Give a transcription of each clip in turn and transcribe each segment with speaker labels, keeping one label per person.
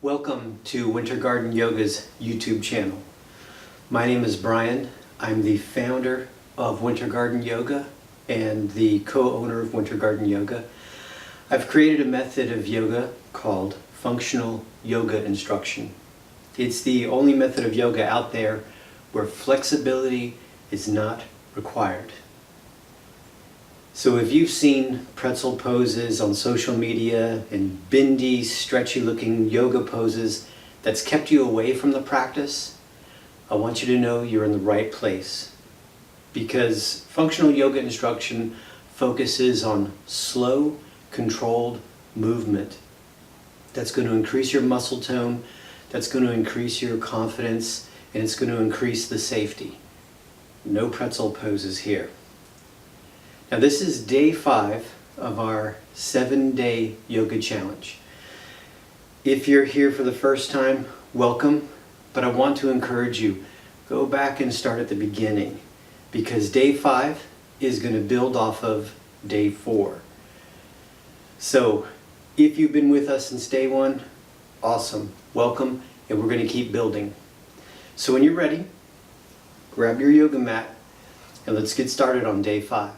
Speaker 1: Welcome to Winter Garden Yoga's YouTube channel. My name is Brian. I'm the founder of Winter Garden Yoga and the co-owner of Winter Garden Yoga. I've created a method of yoga called functional yoga instruction. It's the only method of yoga out there where flexibility is not required. So if you've seen pretzel poses on social media and bendy, stretchy looking yoga poses that's kept you away from the practice, I want you to know you're in the right place. Because functional yoga instruction focuses on slow, controlled movement that's going to increase your muscle tone, that's going to increase your confidence, and it's going to increase the safety. No pretzel poses here. Now this is day 5 of our 7-day yoga challenge. If you're here for the first time, welcome, but I want to encourage you, go back and start at the beginning because day 5 is going to build off of day 4. So if you've been with us since day 1, awesome, welcome, and we're going to keep building. So when you're ready, grab your yoga mat and let's get started on day 5.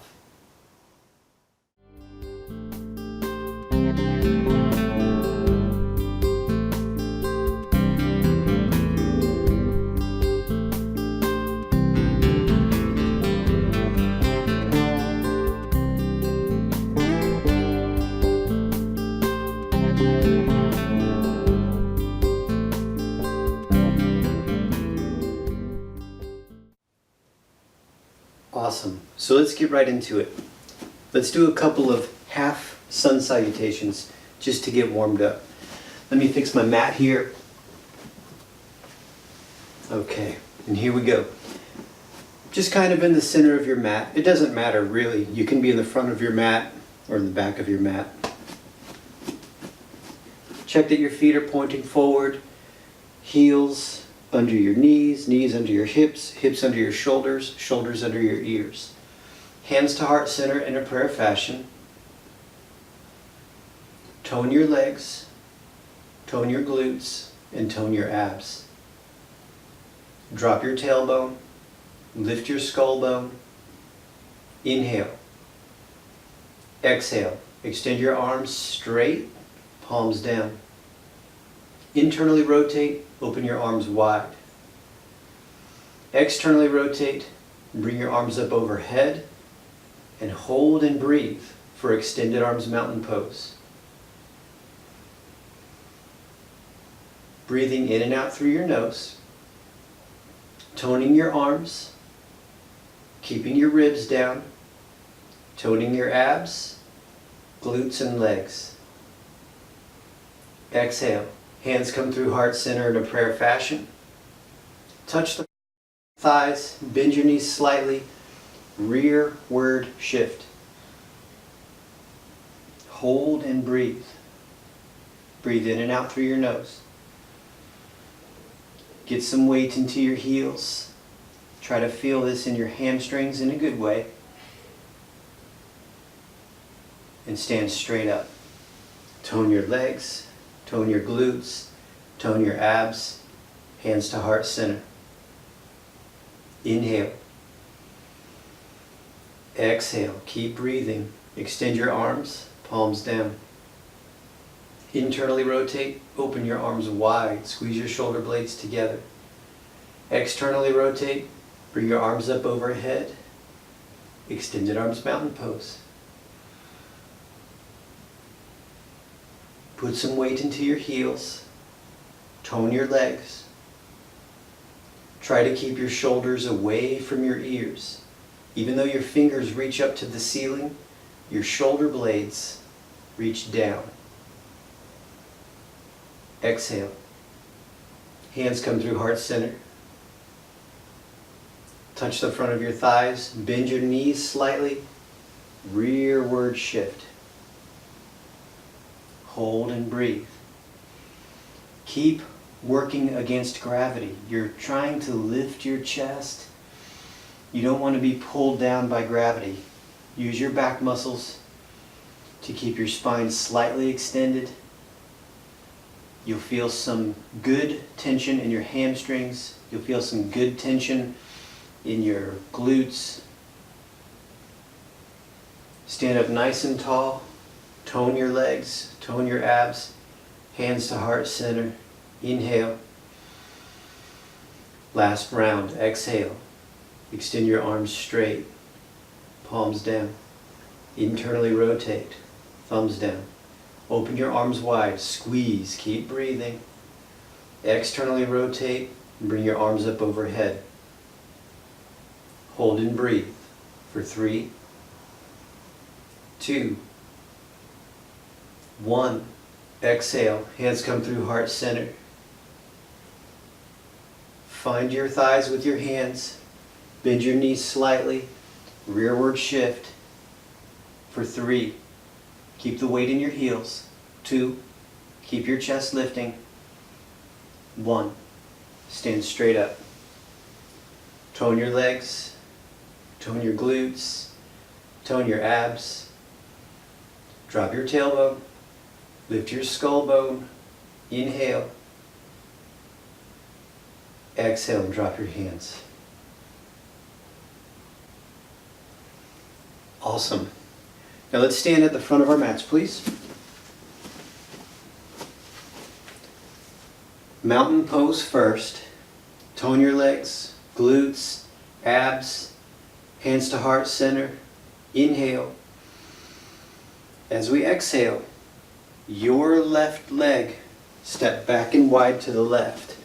Speaker 1: Awesome. So let's get right into it. Let's do a couple of half sun salutations just to get warmed up. Let me fix my mat here. Okay, and here we go. Just kind of in the center of your mat. It doesn't matter really. You can be in the front of your mat or in the back of your mat. Check that your feet are pointing forward, heels under your knees, knees under your hips, hips under your shoulders, shoulders under your ears. Hands to heart center in a prayer fashion. Tone your legs, tone your glutes, and tone your abs. Drop your tailbone, lift your skull bone. Inhale. Exhale. Extend your arms straight, palms down. Internally rotate, open your arms wide. Externally rotate, bring your arms up overhead, and hold and breathe for extended arms mountain pose. Breathing in and out through your nose, toning your arms, keeping your ribs down, toning your abs, glutes and legs. Exhale. Hands come through heart center in a prayer fashion. Touch the thighs, bend your knees slightly, rearward shift. Hold and breathe. Breathe in and out through your nose. Get some weight into your heels. Try to feel this in your hamstrings in a good way. And stand straight up. Tone your legs. Tone your glutes, tone your abs, hands to heart center. Inhale. Exhale, keep breathing. Extend your arms, palms down. Internally rotate, open your arms wide, squeeze your shoulder blades together. Externally rotate, bring your arms up overhead. Extended arms mountain pose. Put some weight into your heels. Tone your legs. Try to keep your shoulders away from your ears. Even though your fingers reach up to the ceiling, your shoulder blades reach down. Exhale. Hands come through heart center. Touch the front of your thighs. Bend your knees slightly. Rearward shift. Hold and breathe. Keep working against gravity. You're trying to lift your chest. You don't want to be pulled down by gravity. Use your back muscles to keep your spine slightly extended. You'll feel some good tension in your hamstrings. You'll feel some good tension in your glutes. Stand up nice and tall. Tone your legs, tone your abs. Hands to heart center. Inhale. Last round. Exhale. Extend your arms straight. Palms down. Internally rotate. Thumbs down. Open your arms wide. Squeeze. Keep breathing. Externally rotate. Bring your arms up overhead. Hold and breathe for 3, 2, 1. Exhale. Hands come through heart center. Find your thighs with your hands. Bend your knees slightly. Rearward shift for 3. Keep the weight in your heels. 2. Keep your chest lifting. 1. Stand straight up. Tone your legs. Tone your glutes. Tone your abs. Drop your tailbone. Lift your skull bone. Inhale. Exhale and drop your hands. Awesome. Now let's stand at the front of our mats, please. Mountain pose first. Tone your legs, glutes, abs, hands to heart center. Inhale. As we exhale, your left leg step back and wide to the left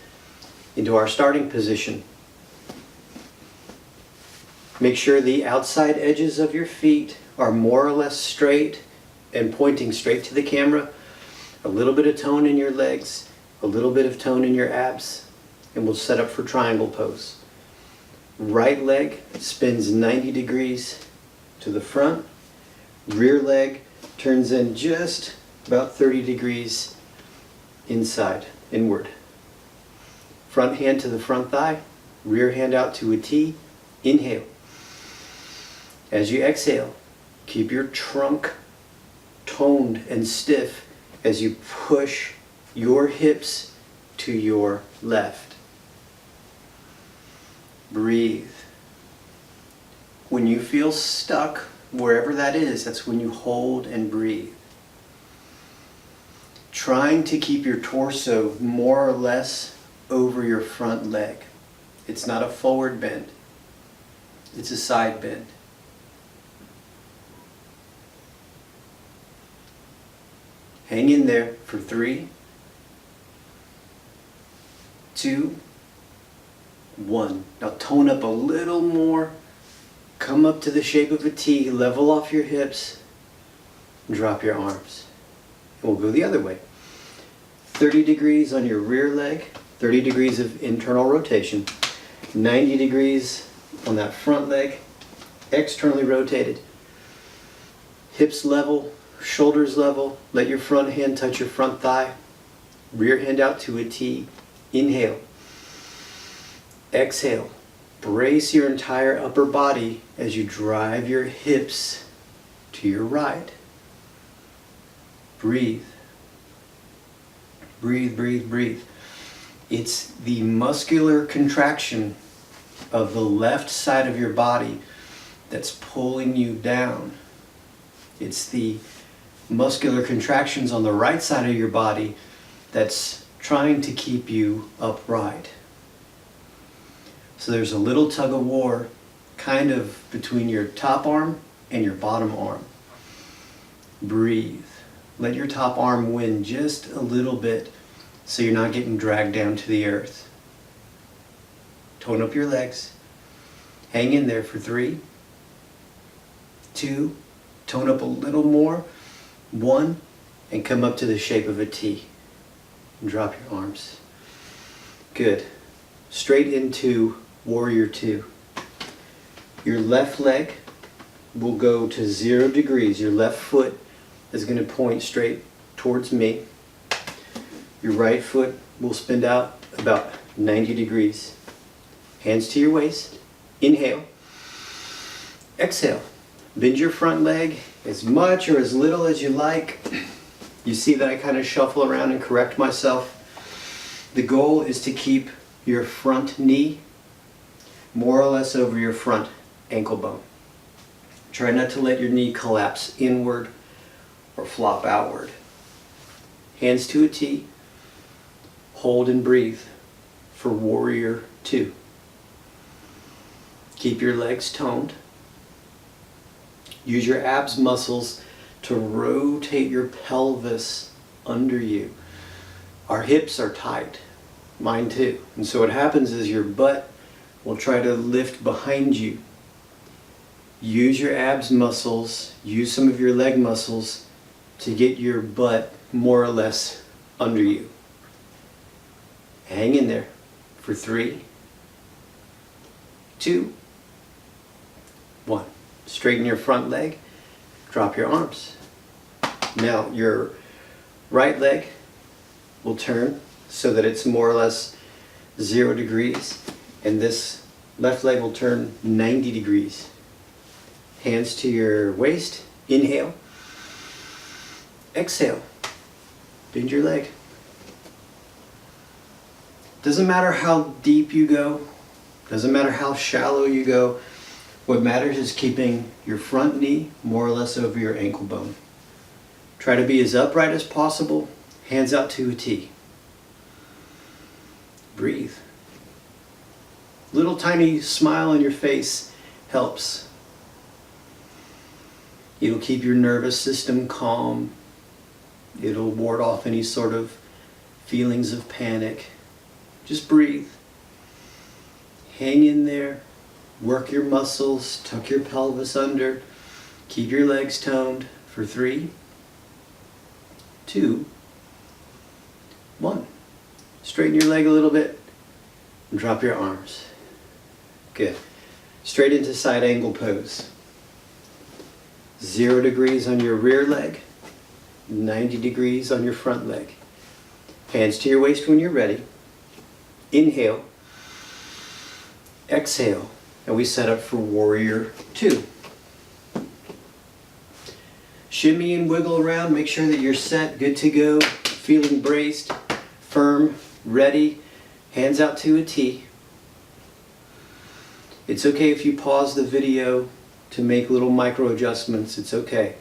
Speaker 1: into our starting position. Make sure the outside edges of your feet are more or less straight and pointing straight to the camera. A little bit of tone in your legs, a little bit of tone in your abs, and we'll set up for triangle pose. Right leg spins 90 degrees to the front. Rear leg turns in just about 30 degrees inside, inward. Front hand to the front thigh, rear hand out to a T. Inhale. As you exhale, keep your trunk toned and stiff as you push your hips to your left. Breathe. When you feel stuck, wherever that is, that's when you hold and breathe. Trying to keep your torso more or less over your front leg. It's not a forward bend, it's a side bend. Hang in there for 3, 2, 1. Now tone up a little more. Come up to the shape of a T. Level off your hips. Drop your arms. And we'll go the other way. 30 degrees on your rear leg. 30 degrees of internal rotation. 90 degrees on that front leg. Externally rotated. Hips level. Shoulders level. Let your front hand touch your front thigh. Rear hand out to a T. Inhale. Exhale. Brace your entire upper body as you drive your hips to your right. Breathe. Breathe, breathe, breathe. It's the muscular contraction of the left side of your body that's pulling you down. It's the muscular contractions on the right side of your body that's trying to keep you upright. So there's a little tug of war kind of between your top arm and your bottom arm. Breathe. Let your top arm win just a little bit so you're not getting dragged down to the earth. Tone up your legs. Hang in there for 3, 2, tone up a little more, 1, and come up to the shape of a T. And drop your arms. Good. Straight into Warrior 2. Your left leg will go to 0 degrees. Your left foot is going to point straight towards me. Your right foot will spin out about 90 degrees. Hands to your waist. Inhale. Exhale. Bend your front leg as much or as little as you like. You see that I kind of shuffle around and correct myself. The goal is to keep your front knee more or less over your front ankle bone. Try not to let your knee collapse inward or flop outward. Hands to a T. Hold and breathe for warrior 2. Keep your legs toned. Use your abs muscles to rotate your pelvis under you. Our hips are tight, mine too. And so what happens is your butt will try to lift behind you. Use your abs muscles, use some of your leg muscles to get your butt more or less under you. Hang in there for 3, 2, 1. Straighten your front leg, drop your arms. Now your right leg will turn so that it's more or less 0 degrees, and this left leg will turn 90 degrees. Hands to your waist, inhale, exhale, bend your leg. Doesn't matter how deep you go, doesn't matter how shallow you go, what matters is keeping your front knee more or less over your ankle bone. Try to be as upright as possible, hands out to a T. Breathe. Little tiny smile on your face helps. It'll keep your nervous system calm. It'll ward off any sort of feelings of panic. Just breathe. Hang in there. Work your muscles. Tuck your pelvis under. Keep your legs toned for 3, 2, 1. Straighten your leg a little bit and drop your arms. Good. Straight into side angle pose. 0 degrees on your rear leg, 90 degrees on your front leg. Hands to your waist when you're ready. Inhale, exhale, and we set up for warrior 2. Shimmy and wiggle around, make sure that you're set, good to go, feeling braced, firm, ready, hands out to a T. It's okay if you pause the video to make little micro adjustments, it's okay.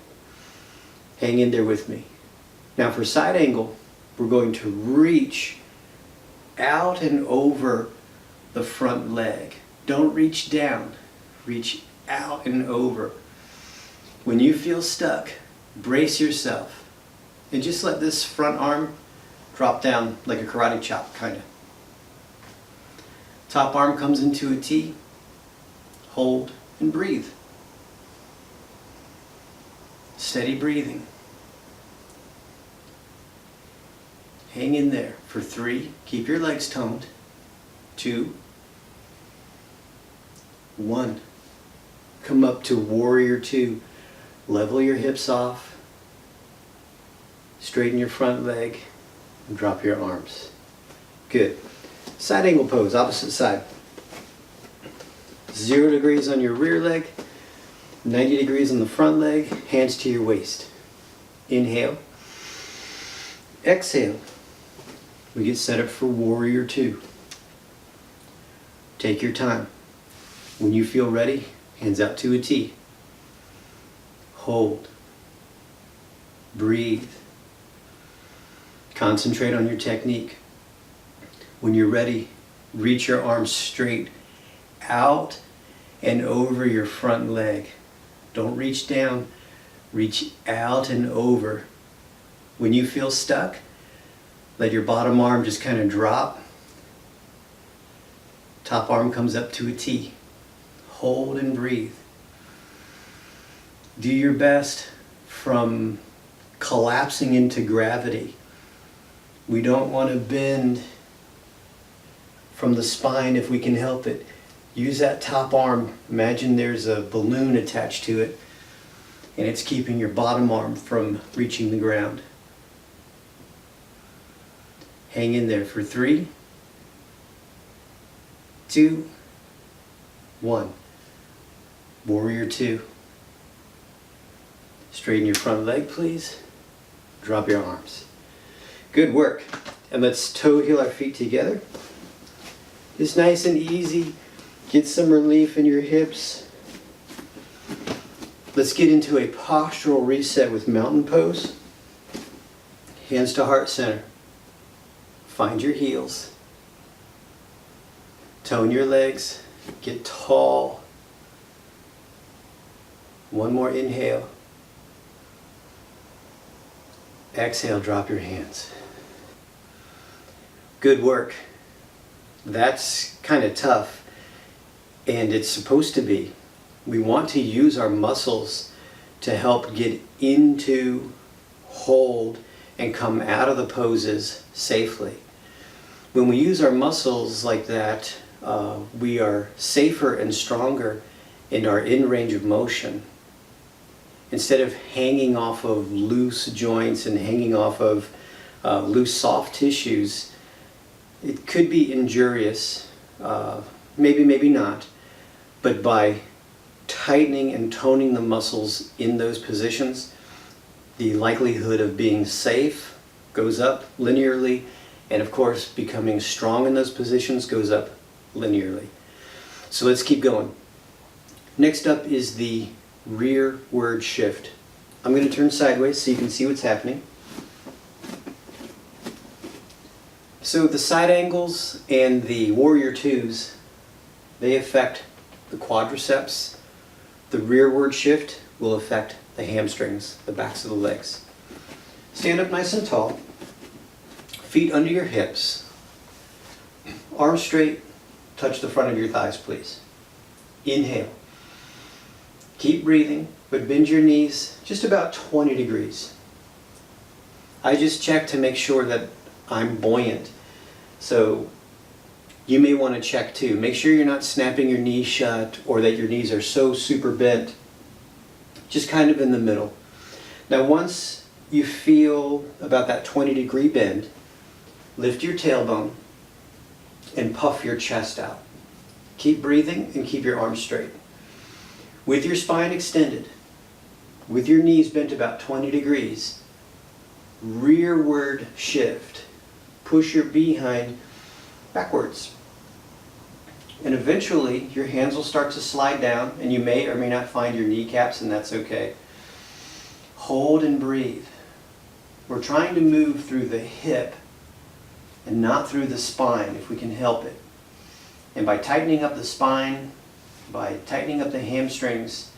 Speaker 1: Hang in there with me. Now for side angle, we're going to reach out and over the front leg. Don't reach down, reach out and over. When you feel stuck, brace yourself and just let this front arm drop down like a karate chop, kind of. Top arm comes into a T, hold and breathe. Steady breathing. Hang in there for 3. Keep your legs toned. 2, 1. Come up to warrior 2. Level your hips off. Straighten your front leg and drop your arms. Good. Side angle pose, opposite side. 0 degrees on your rear leg. 90 degrees on the front leg, hands to your waist. Inhale. Exhale. We get set up for warrior 2. Take your time. When you feel ready, hands out to a T. Hold. Breathe. Concentrate on your technique. When you're ready, reach your arms straight out and over your front leg. Don't reach down, reach out and over. When you feel stuck, let your bottom arm just kind of drop. Top arm comes up to a T. Hold and breathe. Do your best from collapsing into gravity. We don't want to bend from the spine if we can help it. Use that top arm. Imagine there's a balloon attached to it and it's keeping your bottom arm from reaching the ground. Hang in there for 3, 2, 1. Warrior 2. Straighten your front leg, please. Drop your arms. Good work. And let's toe heel our feet together. It's nice and easy. Get some relief in your hips. Let's get into a postural reset with mountain pose. Hands to heart center. Find your heels. Tone your legs. Get tall. One more inhale. Exhale, drop your hands. Good work. That's kind of tough, and it's supposed to be. We want to use our muscles to help get into, hold, and come out of the poses safely. When we use our muscles like that, we are safer and stronger and are in range of motion. Instead of hanging off of loose joints and hanging off of loose soft tissues, it could be injurious, maybe not, but by tightening and toning the muscles in those positions, the likelihood of being safe goes up linearly, and of course becoming strong in those positions goes up linearly. So let's keep going. Next up is the rearward shift. I'm going to turn sideways so you can see what's happening. So the side angles and the warrior twos, they affect the quadriceps. The rearward shift will affect the hamstrings, the backs of the legs. Stand up nice and tall. Feet under your hips. Arms straight. Touch the front of your thighs, please. Inhale. Keep breathing, but bend your knees just about 20 degrees. I just check to make sure that I'm buoyant. So you may want to check too. Make sure you're not snapping your knees shut or that your knees are so super bent. Just kind of in the middle. Now once you feel about that 20-degree bend, lift your tailbone and puff your chest out. Keep breathing and keep your arms straight. With your spine extended, with your knees bent about 20 degrees, rearward shift. Push your behind backwards. And eventually your hands will start to slide down and you may or may not find your kneecaps, and that's okay. Hold and breathe. We're trying to move through the hip and not through the spine if we can help it. And by tightening up the spine, by tightening up the hamstrings,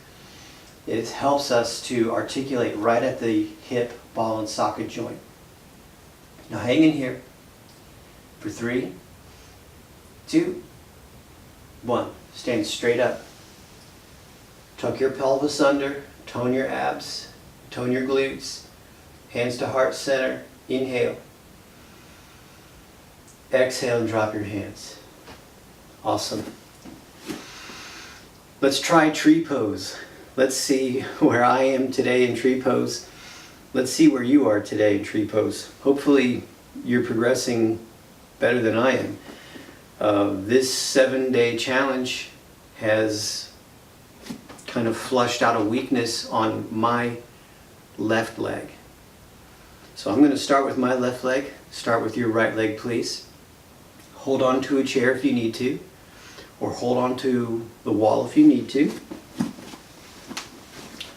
Speaker 1: it helps us to articulate right at the hip, ball, and socket joint. Now hang in here for 3, 2, 1. Stand straight up. Tuck your pelvis under, tone your abs, tone your glutes. Hands to heart center. Inhale. Exhale and drop your hands. Awesome. Let's try tree pose. Let's see where I am today in tree pose. Let's see where you are today in tree pose. Hopefully you're progressing better than I am. This 7-day challenge has kind of flushed out a weakness on my left leg. So I'm going to start with my left leg. Start with your right leg, please. Hold on to a chair if you need to, or hold on to the wall if you need to.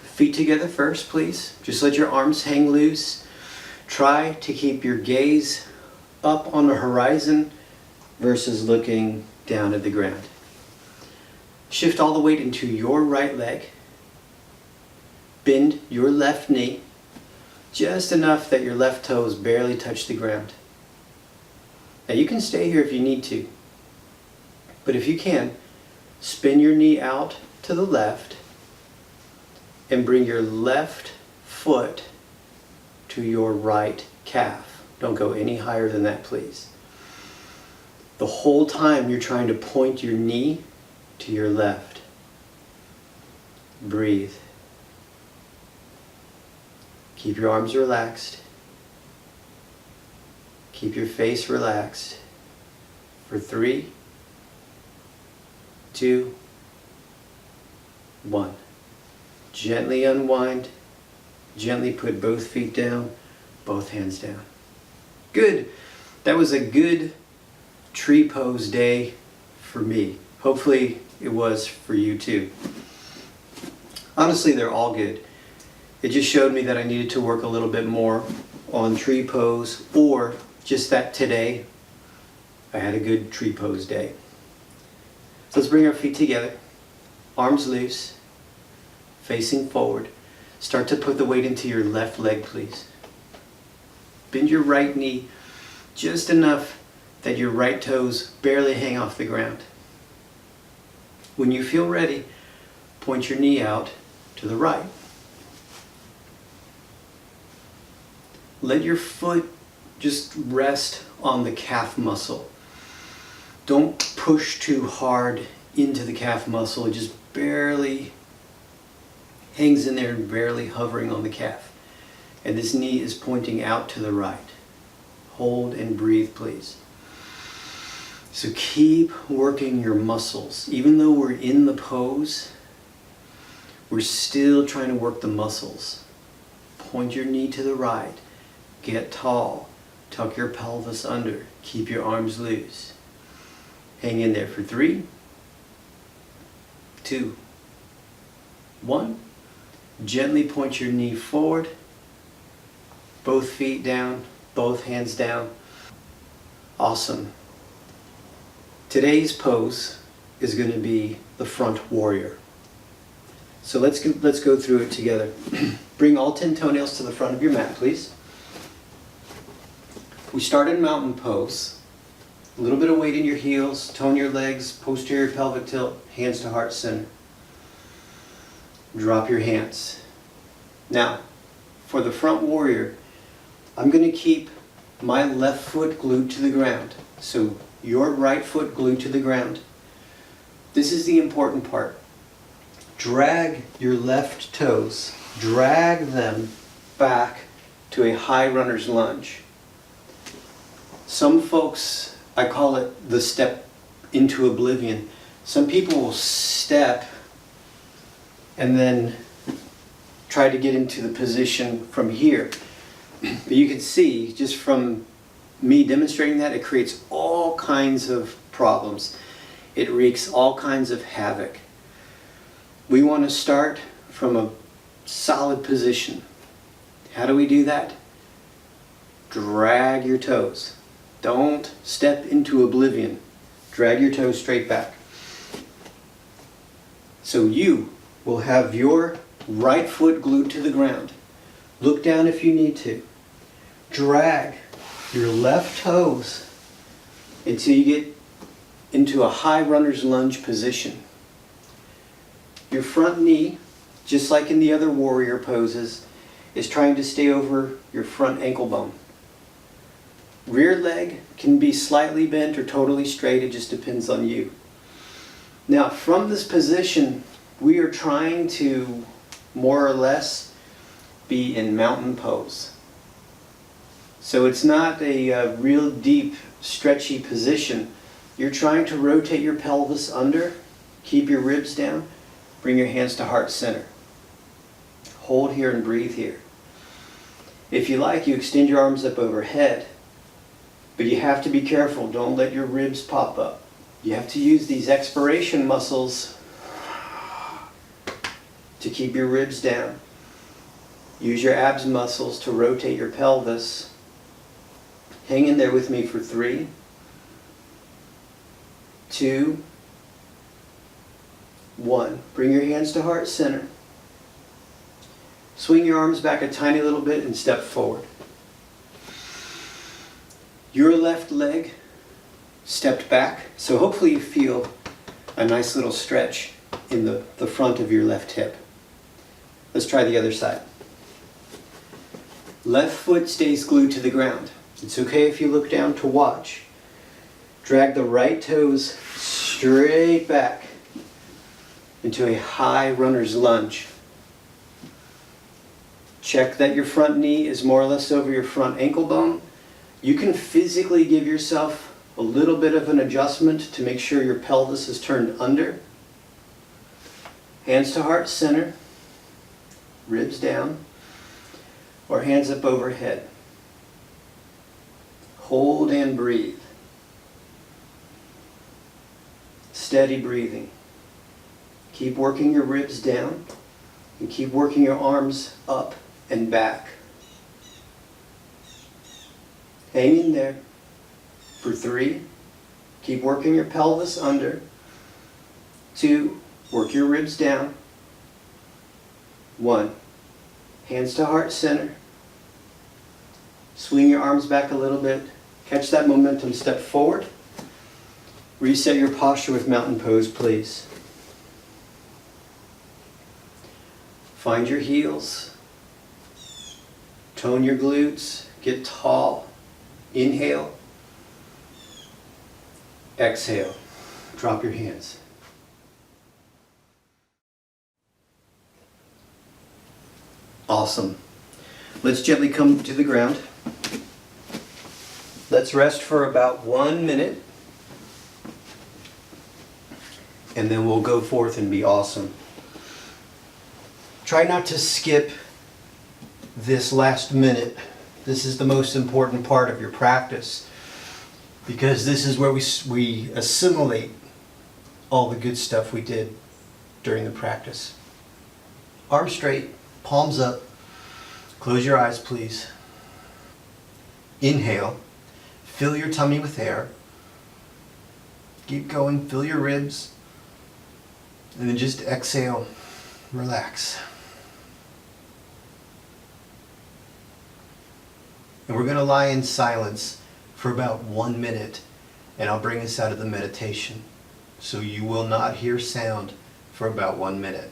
Speaker 1: Feet together first, please. Just let your arms hang loose. Try to keep your gaze up on the horizon versus looking down at the ground. Shift all the weight into your right leg. Bend your left knee just enough that your left toes barely touch the ground. Now you can stay here if you need to, but if you can, spin your knee out to the left and bring your left foot to your right calf. Don't go any higher than that, please. The whole time you're trying to point your knee to your left. Breathe. Keep your arms relaxed. Keep your face relaxed. For 3, 2, 1. Gently unwind. Gently put both feet down, both hands down. Good. That was a good tree pose day for me. Hopefully it was for you too. Honestly, they're all good. It just showed me that I needed to work a little bit more on tree pose, or just that today I had a good tree pose day. So let's bring our feet together, arms loose, facing forward. Start to put the weight into your left leg, please. Bend your right knee just enough that your right toes barely hang off the ground. When you feel ready, point your knee out to the right. Let your foot just rest on the calf muscle. Don't push too hard into the calf muscle. It just barely hangs in there and barely hovering on the calf. And this knee is pointing out to the right. Hold and breathe, please. So keep working your muscles. Even though we're in the pose, we're still trying to work the muscles. Point your knee to the right. Get tall. Tuck your pelvis under. Keep your arms loose. Hang in there for 3, 2, 1. Gently point your knee forward. Both feet down, both hands down. Awesome. Today's pose is going to be the front warrior. So let's go through it together. Bring all 10 toenails to the front of your mat, please. We start in mountain pose. A little bit of weight in your heels, tone your legs, posterior pelvic tilt, hands to heart center. Drop your hands. Now, for the front warrior, I'm going to keep my left foot glued to the ground. So your right foot glued to the ground. This is the important part. Drag your left toes, drag them back to a high runner's lunge. Some folks, I call it the step into oblivion. Some people will step and then try to get into the position from here. But you can see, just from me demonstrating that, it creates all kinds of problems. It wreaks all kinds of havoc. We want to start from a solid position. How do we do that? Drag your toes. Don't step into oblivion. Drag your toes straight back. So you will have your right foot glued to the ground. Look down if you need to. Drag your left toes until you get into a high runner's lunge position. Your front knee, just like in the other warrior poses, is trying to stay over your front ankle bone. Rear leg can be slightly bent or totally straight, it just depends on you. Now, from this position, we are trying to more or less be in mountain pose. So it's not a real deep, stretchy position. You're trying to rotate your pelvis under, keep your ribs down, bring your hands to heart center. Hold here and breathe here. If you like, you extend your arms up overhead, but you have to be careful. Don't let your ribs pop up. You have to use these expiration muscles to keep your ribs down. Use your abs muscles to rotate your pelvis. Hang in there with me for 3, 2, 1. Bring your hands to heart center. Swing your arms back a tiny little bit and step forward. Your left leg stepped back, so hopefully you feel a nice little stretch in the front of your left hip. Let's try the other side. Left foot stays glued to the ground. It's okay if you look down to watch. Drag the right toes straight back into a high runner's lunge. Check that your front knee is more or less over your front ankle bone. You can physically give yourself a little bit of an adjustment to make sure your pelvis is turned under. Hands to heart center, ribs down, or hands up overhead. Hold and breathe. Steady breathing. Keep working your ribs down and keep working your arms up and back. Hang in there for 3. Keep working your pelvis under. 2. Work your ribs down. 1. Hands to heart center. Swing your arms back a little bit. Catch that momentum, step forward. Reset your posture with mountain pose, please. Find your heels. Tone your glutes. Get tall. Inhale. Exhale. Drop your hands. Awesome. Let's gently come to the ground. Let's rest for about 1 minute. And then we'll go forth and be awesome. Try not to skip this last minute. This is the most important part of your practice, because this is where we assimilate all the good stuff we did during the practice. Arms straight, palms up. Close your eyes, please. Inhale. Fill your tummy with air. Keep going. Fill your ribs. And then just exhale. Relax. And we're going to lie in silence for about 1 minute, and I'll bring us out of the meditation. So you will not hear sound for about 1 minute.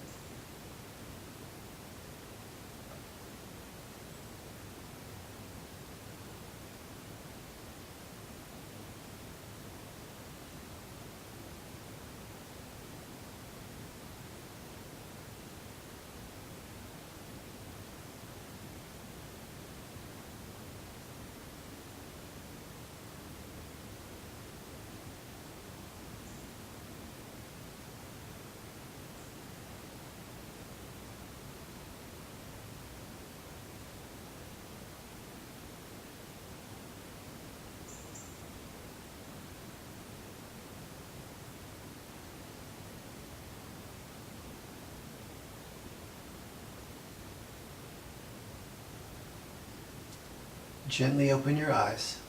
Speaker 1: Gently open your eyes.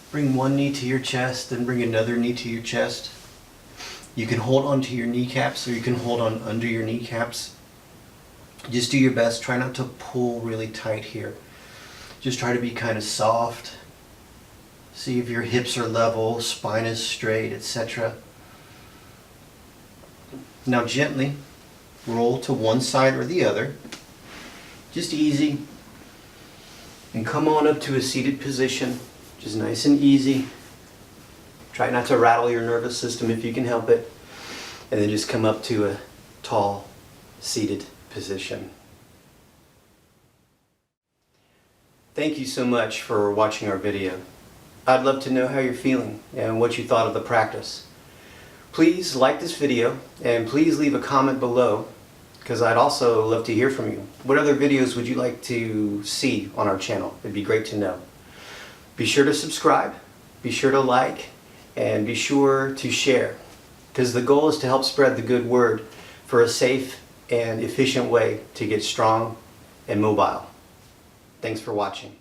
Speaker 1: Bring one knee to your chest, then bring another knee to your chest. You can hold on to your kneecaps, or you can hold on under your kneecaps. Just do your best. Try not to pull really tight here. Just try to be kind of soft. See if your hips are level, spine is straight, etc. Now gently roll to one side or the other. Just easy. And come on up to a seated position, just nice and easy. Try not to rattle your nervous system if you can help it. And then just come up to a tall, seated position. Thank you so much for watching our video. I'd love to know how you're feeling and what you thought of the practice. Please like this video and please leave a comment below, because I'd also love to hear from you. What other videos would you like to see on our channel? It'd be great to know. Be sure to subscribe, be sure to like, and be sure to share, because the goal is to help spread the good word for a safe and efficient way to get strong and mobile. Thanks for watching.